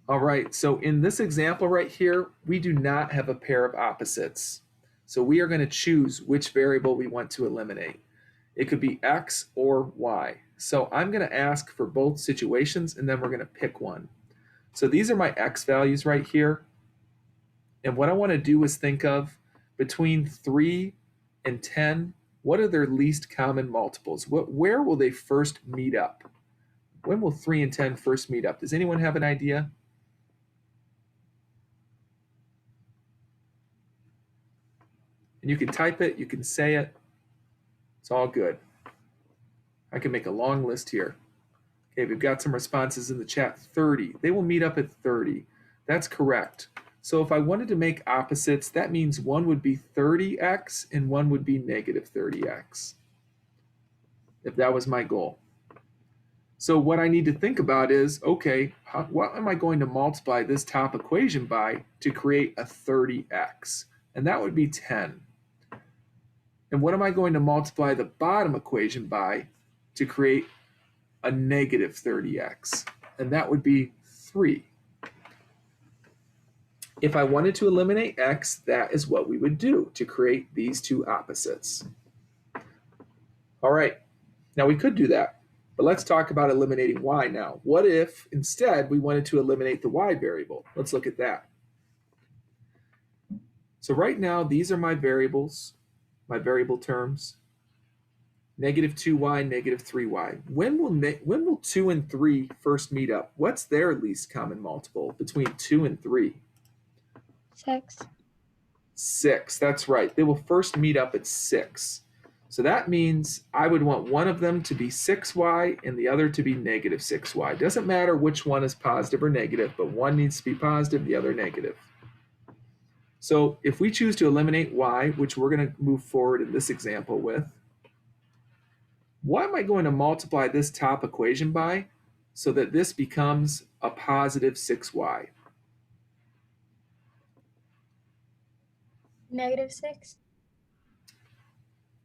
All right, so in this example right here, we do not have a pair of opposites. So we are going to choose which variable we want to eliminate. It could be x or y. So I'm going to ask for both situations and then we're going to pick one. So these are my x values right here. And what I want to do is think of between 3 and 10, what are their least common multiples? Where will they first meet up? When will 3 and 10 first meet up? Does anyone have an idea? And you can type it, you can say it. It's all good. I can make a long list here. Okay, we've got some responses in the chat. 30. They will meet up at 30. That's correct. So if I wanted to make opposites, that means one would be 30x and one would be negative 30x, if that was my goal. So what I need to think about is, okay, what am I going to multiply this top equation by to create a 30x? And that would be 10. And what am I going to multiply the bottom equation by to create a negative 30x? And that would be 3. If I wanted to eliminate x, that is what we would do to create these two opposites. All right, now we could do that, but let's talk about eliminating y now. What if instead we wanted to eliminate the y variable? Let's look at that. So right now, these are my variables, my variable terms. Negative 2y, negative 3y. When will 2 and 3 first meet up? What's their least common multiple between 2 and 3? 6. 6, that's right. They will first meet up at 6. So that means I would want one of them to be 6y and the other to be negative 6y. Doesn't matter which one is positive or negative, but one needs to be positive, the other negative. So if we choose to eliminate y, which we're going to move forward in this example with, what am I going to multiply this top equation by so that this becomes a positive 6y? Negative 6.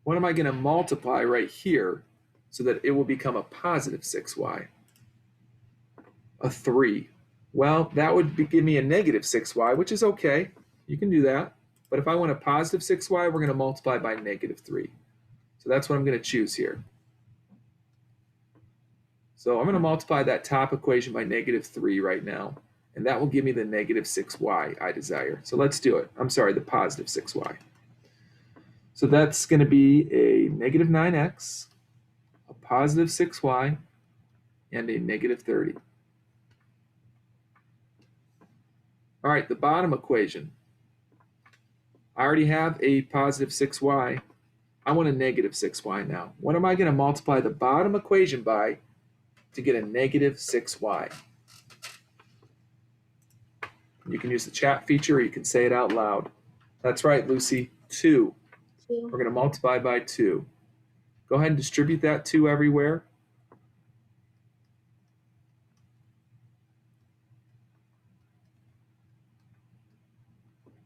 What am I going to multiply right here so that it will become a positive 6y? A 3. Well, that would give me a negative 6y, which is okay. You can do that. But if I want a positive 6y, we're going to multiply by negative 3. So that's what I'm going to choose here. So I'm going to multiply that top equation by negative 3 right now. And that will give me the negative 6y I desire. So let's do it. I'm sorry, the positive 6y. So that's going to be a negative 9x, a positive 6y, and a negative 30. All right, the bottom equation. I already have a positive 6y. I want a negative 6y now. What am I going to multiply the bottom equation by to get a negative 6y? You can use the chat feature or you can say it out loud. That's right, Lucy, 2. We're going to multiply by 2. Go ahead and distribute that 2 everywhere.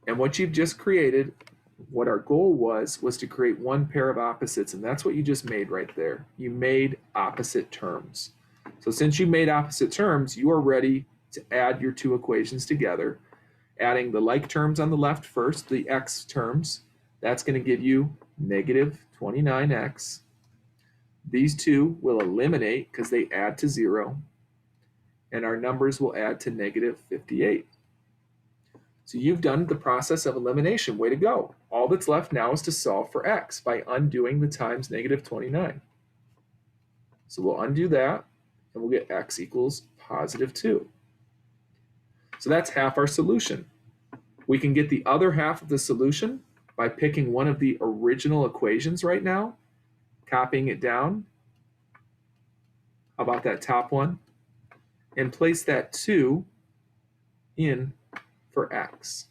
And what you've just created, what our goal was to create one pair of opposites, and that's what you just made right there. You made opposite terms. So since you made opposite terms, you are ready to add your two equations together, adding the like terms on the left first, the x terms. That's going to give you negative 29x. These two will eliminate because they add to 0, and our numbers will add to negative 58. So you've done the process of elimination. Way to go. All that's left now is to solve for x by undoing the times negative 29. So we'll undo that, and we'll get x equals positive 2. So that's half our solution. We can get the other half of the solution by picking one of the original equations right now, copying it down. How about that top one? And place that 2 in for x.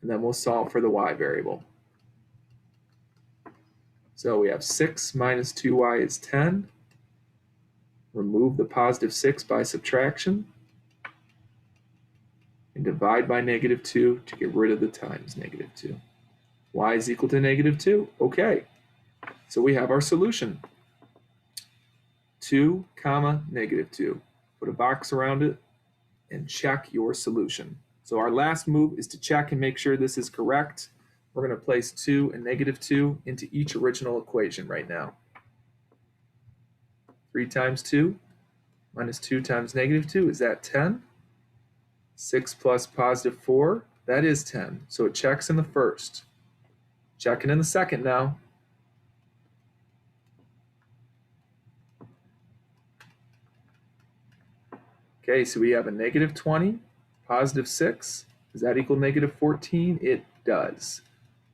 And then we'll solve for the y variable. So we have 6 minus 2y is 10. Remove the positive 6 by subtraction. And divide by negative 2 to get rid of the times negative 2. Y is equal to negative 2. Okay. So we have our solution. 2 comma negative 2. Put a box around it. and check your solution. So our last move is to check and make sure this is correct. We're going to place 2 and -2 into each original equation right now. 3 times 2 minus 2 times -2, is that 10? 6 plus +4, that is 10. So it checks in the first. Checking in the second now. Okay, so we have a -20, +6. Does that equal -14? It does.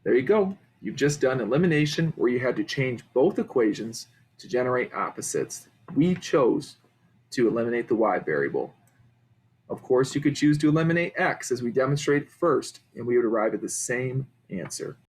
There you go. You've just done elimination where you had to change both equations to generate opposites. We chose to eliminate the y variable. Of course, you could choose to eliminate x as we demonstrated first, and we would arrive at the same answer.